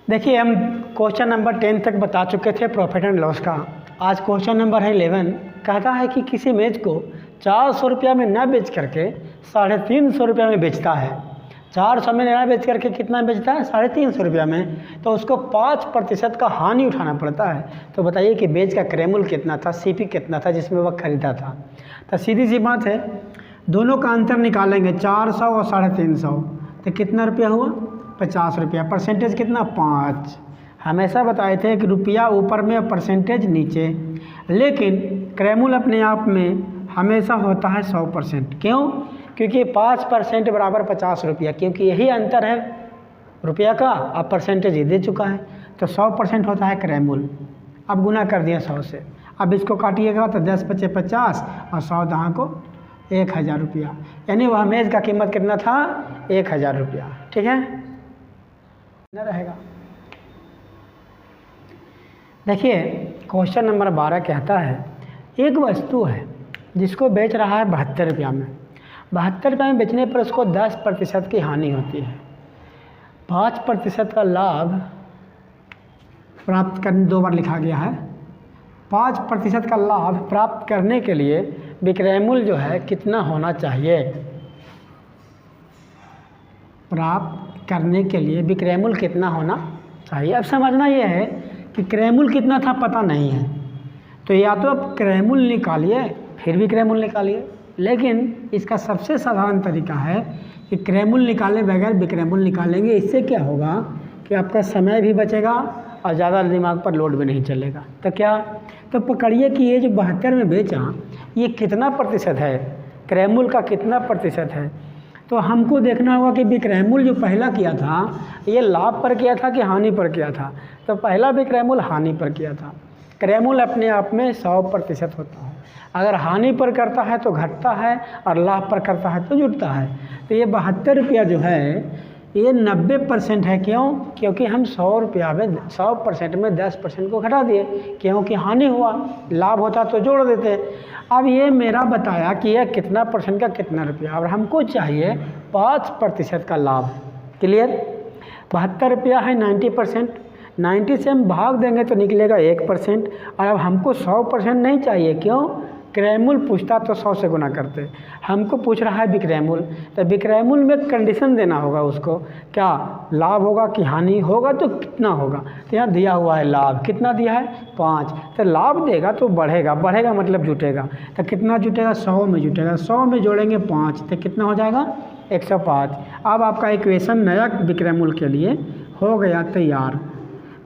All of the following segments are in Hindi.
देखिए हम क्वेश्चन नंबर 10 तक बता चुके थे प्रॉफिट एंड लॉस का। आज क्वेश्चन नंबर है 11। कहता है कि किसी मेज को 400 रुपया में न बेच करके 350 रुपया में बेचता है। 400 में न बेच करके कितना बेचता है? 350 रुपया में। तो उसको 5% का हानि उठाना पड़ता है। तो बताइए कि बेच का क्रय कितना था, सीपी कितना था जिसमें वह खरीदा था। तो सीधी सी बात है, दोनों का अंतर निकालेंगे 400 और 350। तो कितना रुपया हुआ? 50 रुपया। परसेंटेज कितना? 5। हमेशा बताए थे कि रुपया ऊपर में और परसेंटेज नीचे, लेकिन क्रय अपने आप में हमेशा होता है 100%। क्यों? क्योंकि 5% बराबर 50 रुपया, क्योंकि यही अंतर है रुपया का। अब परसेंटेज ही दे चुका है तो 100% होता है क्रय मूल्य। अब गुना कर दिया 100 से। अब इसको काटिएगा तो 10 × 5 = 50 और 100 दहाँ को 1000 रुपया। यानी वह मेज़ का कीमत कितना था? 1000 रुपया। ठीक है न रहेगा। देखिए क्वेश्चन नंबर 12 कहता है एक वस्तु है जिसको बेच रहा है 72 रुपया में। 72 रुपये में बेचने पर उसको 10% की हानि होती है। 5% का लाभ प्राप्त करने, 2 बार लिखा गया है। 5% का लाभ प्राप्त करने के लिए विक्रय मूल्य जो है कितना होना चाहिए? प्राप्त करने के लिए विक्रय मूल्य कितना होना चाहिए? अब समझना यह है कि क्रय मूल्य कितना था पता नहीं है, तो या तो आप क्रय मूल्य निकालिए फिर विक्रय मूल्य निकालिए। लेकिन इसका सबसे साधारण तरीका है कि क्रय मूल्य निकाले बगैर विक्रय मूल्य निकालेंगे। इससे क्या होगा कि आपका समय भी बचेगा और ज़्यादा दिमाग पर लोड भी नहीं चलेगा। तो क्या? तो पकड़िए कि ये जो 72 में बेचा ये कितना प्रतिशत है, क्रय मूल्य का कितना प्रतिशत है। तो हमको देखना होगा कि विक्रय मूल्य जो पहला किया था ये लाभ पर किया था कि हानि पर किया था। तो पहला विक्रय मूल्य हानि पर किया था। क्रय मूल्य अपने आप में 100% होता है। अगर हानि पर करता है तो घटता है और लाभ पर करता है तो जुटता है। तो ये 72 रुपया जो है ये 90% है। क्यों? क्योंकि हम 100 रुपया में 100% में 10% को घटा दिए, क्योंकि हानि हुआ। लाभ होता तो जोड़ देते। अब ये मेरा बताया कि यह कितना परसेंट का कितना रुपया, और हमको चाहिए 5% का लाभ। क्लियर? 72 रुपया है 90%। 90 से हम भाग देंगे तो निकलेगा 1%। और अब हमको 100% नहीं चाहिए। क्यों? क्रय मूल्य पूछता तो 100 से गुना करते। हमको पूछ रहा है विक्रय मूल्य। तो विक्रय मूल्य में कंडीशन देना होगा उसको, क्या लाभ होगा कि हानि होगा, तो कितना होगा। तो यहाँ दिया हुआ है लाभ। कितना दिया है? 5। तो लाभ देगा तो बढ़ेगा, बढ़ेगा मतलब जुटेगा। तो कितना जुटेगा? 100 में जुटेगा। 100 में जोड़ेंगे 5 तो कितना हो जाएगा? 105। अब आपका इक्वेशन नया विक्रय मूल्य के लिए हो गया तैयार।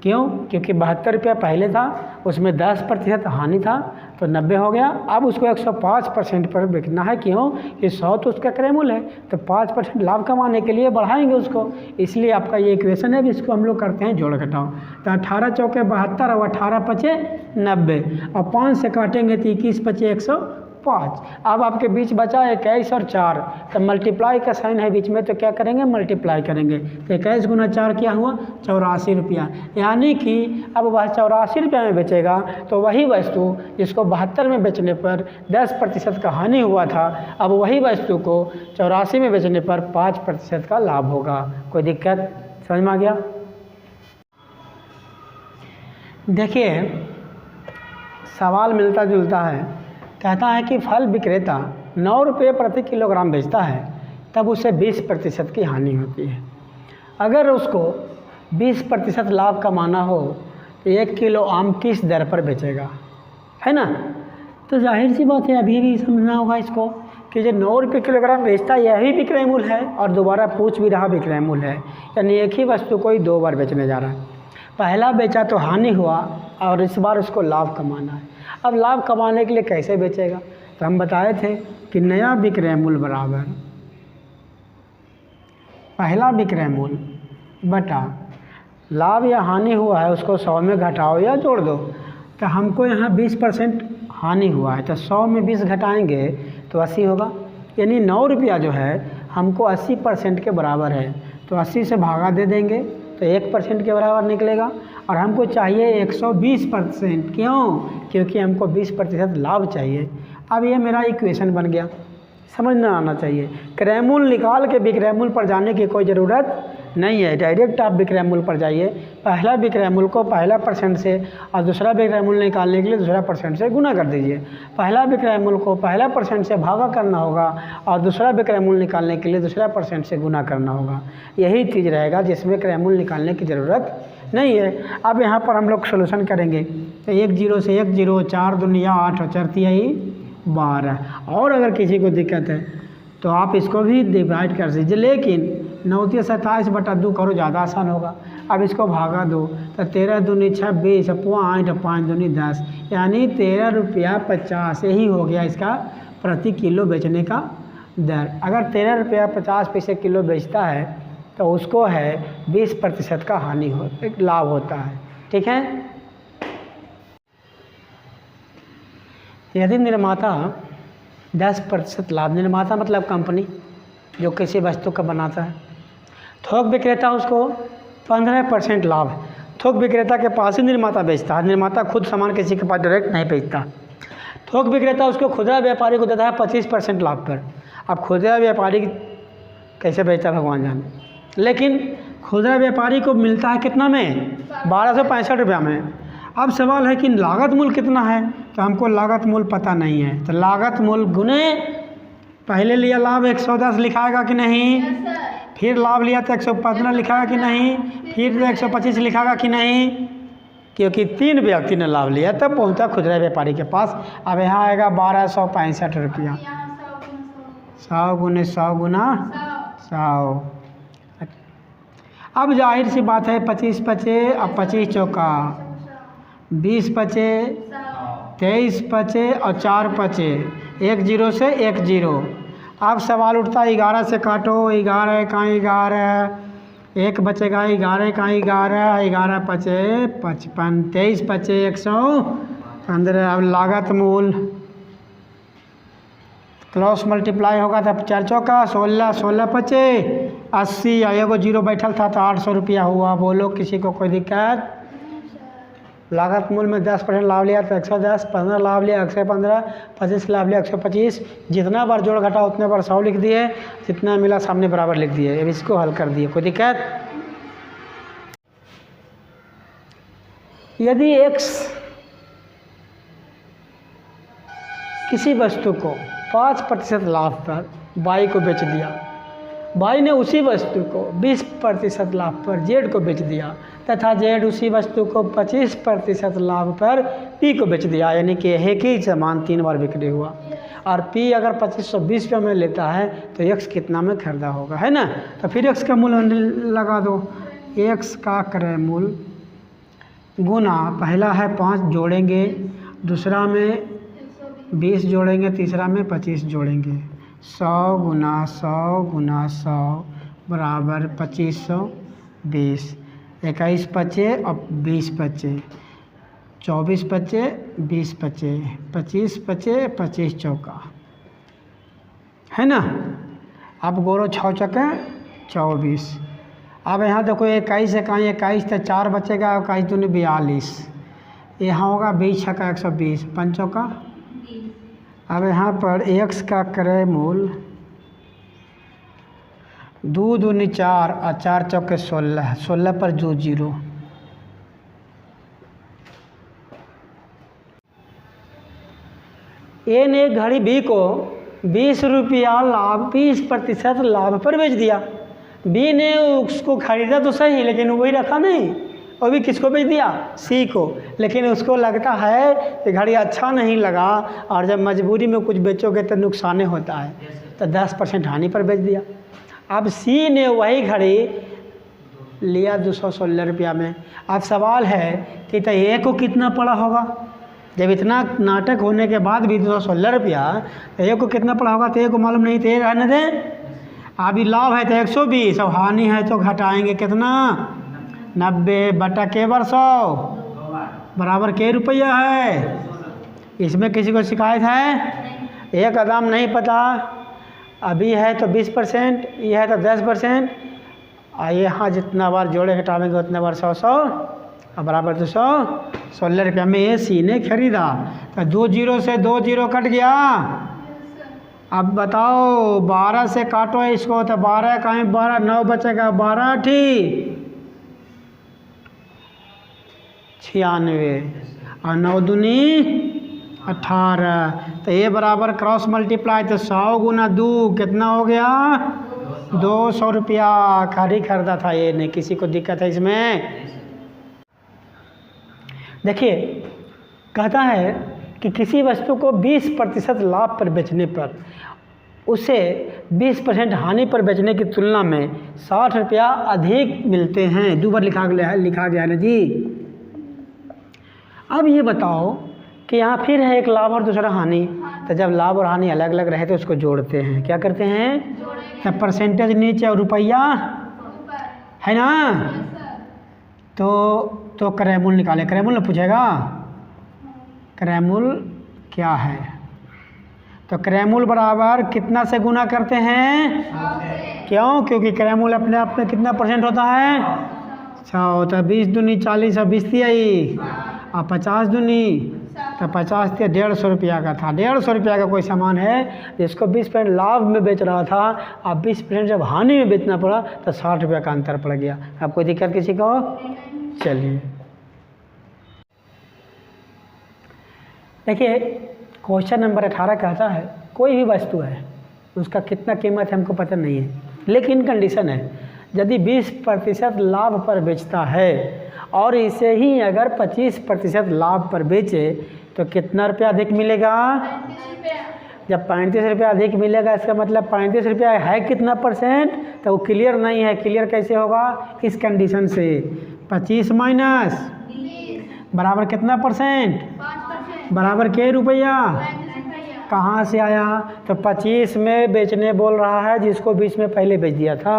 क्यों? क्योंकि 72 रुपया पहले था, उसमें 10% हानि था तो 90 हो गया। अब उसको 105% पर बेचना है। क्यों? कि 100 तो उसका क्रय मूल्य है, तो 5% लाभ कमाने के लिए बढ़ाएंगे उसको। इसलिए आपका ये इक्वेशन है, इसको हम लोग करते हैं जोड़ घटाओ। तो 18 × 4 = 72 और 18 × 5 = 90 और 5 से काटेंगे तो 21 × 5 = 105। अब आपके बीच बचा 21 और 4, तो मल्टीप्लाई का साइन है बीच में, तो क्या करेंगे? मल्टीप्लाई करेंगे। तो 21 × 4 क्या हुआ? 84 रुपया। यानी कि अब वह 84 रुपया में बेचेगा तो वही वस्तु जिसको 72 में बेचने पर 10% का हानि हुआ था, अब वही वस्तु को 84 में बेचने पर 5% का लाभ होगा। कोई दिक्कत? समझ में आ गया? देखिए सवाल मिलता जुलता है। कहता है कि फल विक्रेता 9 रुपये प्रति किलोग्राम बेचता है, तब उसे 20% की हानि होती है। अगर उसको 20% लाभ कमाना हो तो 1 किलो आम किस दर पर बेचेगा, है ना? तो जाहिर सी बात है अभी भी समझना होगा इसको कि जो 9 रुपये किलोग्राम बेचता है यही विक्रय मूल्य है, और दोबारा पूछ भी रहा विक्रय मूल्य है। यानी एक ही वस्तु को ही 2 बार बेचने जा रहा है। पहला बेचा तो हानि हुआ और इस बार उसको लाभ कमाना है। अब लाभ कमाने के लिए कैसे बेचेगा? तो हम बताए थे कि नया विक्रय मूल्य बराबर पहला विक्रय मूल्य बटा लाभ या हानि हुआ है उसको 100 में घटाओ या जोड़ दो। तो हमको यहाँ 20% हानि हुआ है, तो 100 में 20 घटाएंगे तो 80 होगा। यानी 9 रुपया जो है हमको 80% के बराबर है, तो 80 से भागा दे देंगे तो 1% के बराबर निकलेगा। और हमको चाहिए 120%। क्यों? क्योंकि हमको 20% लाभ चाहिए। अब ये मेरा इक्वेशन बन गया। समझना आना चाहिए। क्रय मूल्य निकाल के विक्रय मूल्य पर जाने की कोई ज़रूरत नहीं है। डायरेक्ट आप विक्रय मूल्य पर जाइए, पहला विक्रय मूल्य को पहला % से और दूसरा विक्रय मूल्य निकालने के लिए दूसरा % से गुना कर दीजिए। पहला विक्रय मूल्य को पहला % से भागा करना होगा और दूसरा विक्रय मूल्य निकालने के लिए दूसरा % से गुना करना होगा। यही चीज़ रहेगा जिसमें विक्रय मूल्य निकालने की ज़रूरत नहीं है। अब यहाँ पर हम लोग सोल्यूशन करेंगे तो 1 0 से 1 0, 4 दूनी 8 और 4 तिहाई 12। और अगर किसी को दिक्कत है तो आप इसको भी डिवाइड कर दीजिए, लेकिन 9 × 27/2 करो, ज़्यादा आसान होगा। अब इसको भागा दो तो 13 दूनी 26, 5 और 5 दूनी 10, यानी 13 रुपया 50 यही हो गया इसका प्रति किलो बेचने का दर। अगर 13 रुपया 50 पैसे किलो बेचता है तो उसको है 20% का लाभ होता है। ठीक है। यदि निर्माता 10% लाभ, निर्माता मतलब कंपनी जो किसी वस्तु का बनाता है, थोक विक्रेता उसको 15% लाभ, थोक विक्रेता के पास ही निर्माता बेचता है, निर्माता खुद सामान किसी के पास डायरेक्ट नहीं बेचता। थोक विक्रेता उसको खुदरा व्यापारी को देता है 25% लाभ पर। अब खुदरा व्यापारी कैसे बेचता है भगवान जाने, लेकिन खुदरा व्यापारी को मिलता है कितना में, 1265 रुपया में। अब सवाल है कि लागत मूल्य कितना है, तो हमको लागत मूल्य पता नहीं है, तो लागत मूल्य गुने पहले लिया लाभ 110 लिखाएगा कि नहीं, फिर लाभ लिया तो 115 लिखाएगा कि नहीं, फिर 125 लिखाएगा कि नहीं, क्योंकि 3 व्यक्ति ने लाभ लिया तब पहुंचा खुदरा व्यापारी के पास। अब यहाँ आएगा 1265 रुपया, 100 गुने 100 गुना 100। अब जाहिर सी बात है 25 बचे, अब 25 चौका 20 बचे, 23 बचे और 4 बचे, 1 0 से 1 0। अब सवाल उठता है 11 से काटो, 11 का 11, 1 बचेगा 11 का 11, 11 बचे 55, 23 बचे 115। अब लागत मूल्य क्रॉस मल्टीप्लाई होगा तब 4 चौका 16, 16 बचे 80, एगो 0 बैठल था तो 800 रुपया हुआ। बोलो किसी को कोई दिक्कत? लागत मूल्य में 10% लाभ लिया तो 110, 15 लाभ लिया 115, 25 लाभ लिया 125। जितना बार जोड़ घटा उतने बार 100 लिख दिए, जितना मिला सामने बराबर लिख दिए। अब इसको हल कर दिए, कोई दिक्कत? यदि x किसी वस्तु को 5% लाभ पर y को बेच दिया, y ने उसी वस्तु को 20% लाभ पर z को बेच दिया, तथा z उसी वस्तु को 25% लाभ पर p को बेच दिया, यानी कि एक ही सामान 3 बार बिक्री हुआ। और p अगर 2520 रुपये में लेता है तो x कितना में खरीदा होगा, है ना। तो फिर x का मूल्य लगा दो, x का क्रय मूल्य गुना पहला है 5 जोड़ेंगे, दूसरा में 20 जोड़ेंगे, तीसरा में 25 जोड़ेंगे, 100 गुना 100 गुना 100 बराबर 2520। 21 बचे और 20 बचे, 24 बचे 20 बचे, 25 बचे 25 चौका, है ना। अब गोरो 6 चौके 24। अब यहाँ देखो 21 है, कहीं 21 तो 4 बचेगा, 21 दूनी 42, यहाँ होगा 20 छक्का 120, 5 चौका। अब यहाँ पर x का क्रय मूल्य 2 दूनी 4 और 4 चौके 16, 16 पर 2 0। ए ने घड़ी बी को 20 रुपया लाभ 20% लाभ पर बेच दिया। बी ने उसको खरीदा तो सही, लेकिन वही रखा नहीं, वो भी किसको बेच दिया, सी को। लेकिन उसको लगता है कि घड़ी अच्छा नहीं लगा, और जब मजबूरी में कुछ बेचोगे तो नुकसान होता है, तो 10% हानि पर बेच दिया। अब सी ने वही घड़ी लिया 216 रुपया में। अब सवाल है कि तो ए को कितना पड़ा होगा, जब इतना नाटक होने के बाद भी 216 रुपया, तो ए को कितना पड़ा होगा, तो ए को मालूम नहीं, तो ए रहने दें। अभी लाभ है तो 120 और हानि है तो घटाएंगे कितना, 90 बटा के बर 100 बराबर के रुपया है। इसमें किसी को शिकायत है? एक कदम नहीं पता। अभी है तो 20%, ये है तो 10%, और यहाँ जितना बार जोड़े घटावेंगे उतने बार 100 100 और बराबर 216 रुपया में ये सी ने खरीदा। तो 2 0 से 2 0 कट गया, अब बताओ 12 से काटो इसको तो 12 कहीं 12 9 बचेगा 12 ठीक 96 और 9 दूनी 18 तो ये बराबर क्रॉस मल्टीप्लाई तो 100 गुना 2 कितना हो गया 200 रुपया खाली खरीदा था ये नहीं किसी को दिक्कत है इसमें। देखिए कहता है कि किसी वस्तु को 20% लाभ पर बेचने पर उसे 20% हानि पर बेचने की तुलना में 60 रुपया अधिक मिलते हैं। दो बार लिखा गया है ना जी। अब ये बताओ कि यहाँ फिर है एक लाभ और दूसरा हानि। तो जब लाभ और हानि अलग अलग रहे तो उसको जोड़ते हैं। क्या करते हैं तो परसेंटेज नीचे और रुपया है ना। तो क्रयमूल निकाले। क्रयमूल ने पूछेगा क्रयमूल क्या है तो क्रयमूल बराबर कितना से गुना करते हैं क्यों क्योंकि क्रयमूल अपने आप में कितना परसेंट होता है 100 तो 20 दूनी 40 और 20 आई और 50 दूनी तो 50 थी 150 रुपया का था। 150 रुपया का कोई सामान है जिसको 20% लाभ में बेच रहा था अब 20% जब हानि में बेचना पड़ा तो 60 रुपया का अंतर पड़ गया। अब कोई दिक्कत किसी को। चलिए देखिए क्वेश्चन नंबर 18 कहता है कोई भी वस्तु है उसका कितना कीमत है हमको पता नहीं है लेकिन कंडीशन है यदि 20% लाभ पर बेचता है और इसे ही अगर 25% लाभ पर बेचे तो कितना रुपया अधिक मिलेगा। जब 35 रुपया अधिक मिलेगा इसका मतलब 35 रुपया है कितना परसेंट तो वो क्लियर नहीं है। क्लियर कैसे होगा इस कंडीशन से 25 माइनस बराबर कितना परसेंट बराबर के रुपया कहाँ से आया तो 25 में बेचने बोल रहा है जिसको 20 में पहले बेच दिया था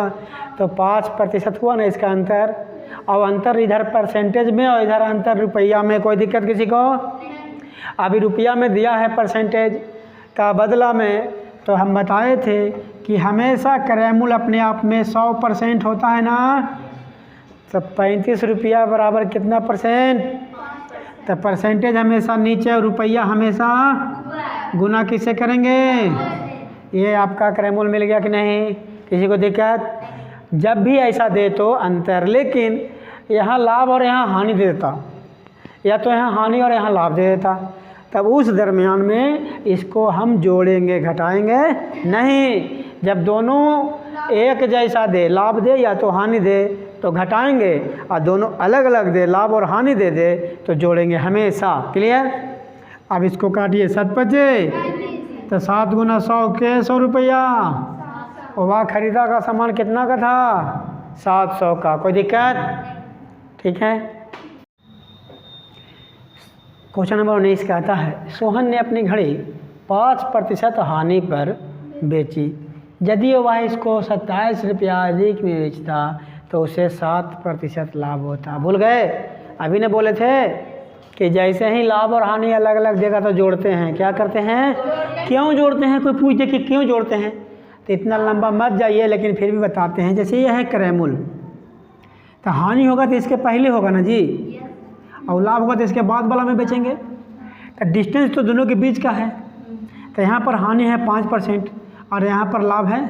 तो 5% हुआ ना इसका अंतर। और अंतर इधर परसेंटेज में और इधर अंतर रुपया में। कोई दिक्कत किसी को। अभी रुपया में दिया है परसेंटेज का बदला में तो हम बताए थे कि हमेशा क्रयमूल अपने आप में 100% होता है ना। तो 35 रुपया बराबर कितना परसेंट तो परसेंटेज हमेशा नीचे और रुपया हमेशा गुना किससे करेंगे। ये आपका क्रयमूल मिल गया कि नहीं किसी को दिक्कत। जब भी ऐसा दे तो अंतर लेकिन यहाँ लाभ और यहाँ हानि दे देता या तो यहाँ हानि और यहाँ लाभ दे देता तब उस दरमियान में इसको हम जोड़ेंगे घटाएंगे नहीं। जब दोनों एक जैसा दे लाभ दे या तो हानि दे तो घटाएंगे और दोनों अलग अलग दे लाभ और हानि दे दे तो जोड़ेंगे हमेशा। क्लियर। अब इसको काटिए 7 बचे तो 7 गुना 100 के 100 रुपया और वह खरीदा का सामान कितना का था 700 का। कोई दिक्कत। ठीक है। क्वेश्चन नंबर 19 कहता है सोहन ने अपनी घड़ी 5% हानि पर बेची यदि वह इसको 27 रुपया अधिक में बेचता तो उसे 7% लाभ होता। भूल गए अभी ने बोले थे कि जैसे ही लाभ और हानि अलग अलग देगा तो जोड़ते हैं। क्या करते हैं क्यों जोड़ते हैं। कोई पूछ दे कि क्यों जोड़ते हैं तो इतना लंबा मत जाइए लेकिन फिर भी बताते हैं। जैसे यह है क्रयमूल तो हानि होगा तो इसके पहले होगा ना जी और लाभ होगा तो इसके बाद वाला में बेचेंगे। तो डिस्टेंस तो दोनों के बीच का है तो यहाँ पर हानि है 5% और यहाँ पर लाभ है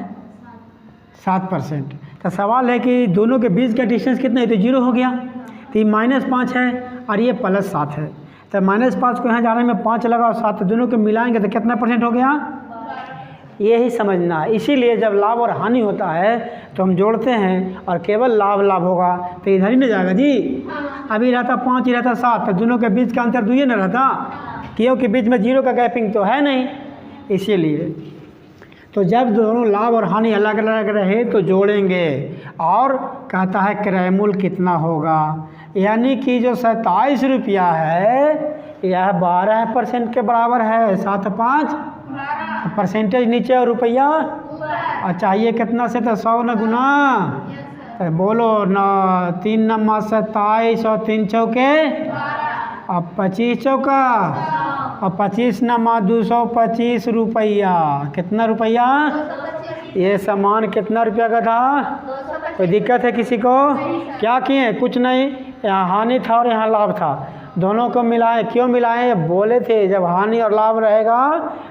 7%। तो सवाल है कि दोनों के बीच का डिस्टेंस कितना है तो 0 हो गया तो ये -5 है और ये +7 है तो -5 को यहाँ जाने में 5 लगा और 7 दोनों को मिलाएंगे तो कितना % हो गया। यही समझना है। इसीलिए जब लाभ और हानि होता है तो हम जोड़ते हैं और केवल लाभ होगा तो इधर ही न जाएगा जी। अभी रहता 5 ही रहता 7 तो दोनों के बीच का अंतर 2 ही न रहता क्योंकि बीच में 0 का गैपिंग तो है नहीं। इसीलिए तो जब दोनों लाभ और हानि अलग अलग रहे तो जोड़ेंगे। और कहता है क्रयमूल कितना होगा यानी कि जो 27 रुपया है यह 12% के बराबर है। 7 5 परसेंटेज नीचे और रुपया और चाहिए कितना से तो 100 न गुना तो बोलो न 3 नमा 27 और 3 चौके और 25 चौका और 25 नमा 225 रुपया। कितना रुपया। ये सामान कितना रुपया का था। कोई दिक्कत है किसी को। क्या किए कुछ नहीं यहाँ हानि था और यहाँ लाभ था दोनों को मिलाएं। क्यों मिलाएं? बोले थे जब हानि और लाभ रहेगा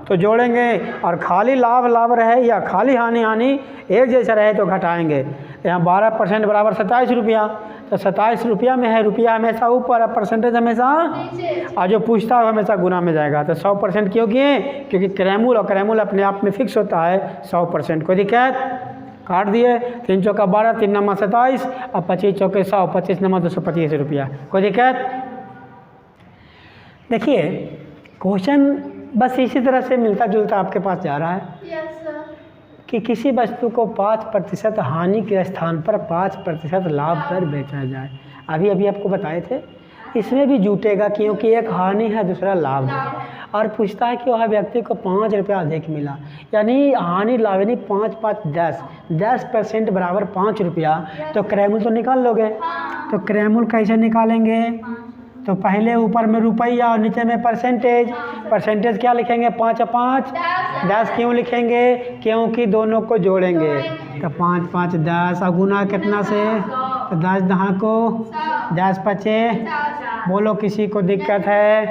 तो जोड़ेंगे, और खाली लाभ लाभ रहे या खाली हानि हानि एक जैसा रहे तो घटाएंगे। यहाँ 12% बराबर 27 रुपया, तो 27 रुपया में है, रुपया हमेशा ऊपर है, परसेंटेज हमेशा, और जो पूछता है हमेशा गुना में जाएगा। तो 100% क्यों किए? क्योंकि क्रैमुल और क्रैमुल अपने आप में फिक्स होता है 100%। कोई दिक्कत? काट दिए। 3 चौका 12, 3 नंबर 27 और 25 चौके 100, 25 नंबर 225 रुपया। कोई दिक्कत? देखिए क्वेश्चन बस इसी तरह से मिलता जुलता आपके पास जा रहा है कि किसी वस्तु को 5% हानि के स्थान पर 5% लाभ पर बेचा जाए। अभी अभी आपको बताए थे, इसमें भी जुटेगा क्योंकि एक हानि है दूसरा लाभ है। और पूछता है कि वह व्यक्ति को 5 रुपया अधिक मिला, यानी हानि लाभ यानी 5 5 10, 10% बराबर 5 रुपया। तो क्रैमुल तो निकाल लोगे। तो क्रैमुल कैसे निकालेंगे? तो पहले ऊपर में रुपया और नीचे में परसेंटेज। परसेंटेज क्या लिखेंगे? 5 और 5 10। क्यों लिखेंगे? क्योंकि दोनों को जोड़ेंगे। तो 5 5 10 और गुना कितना से? तो 10 10 को 10 5। बोलो किसी को दिक्कत है?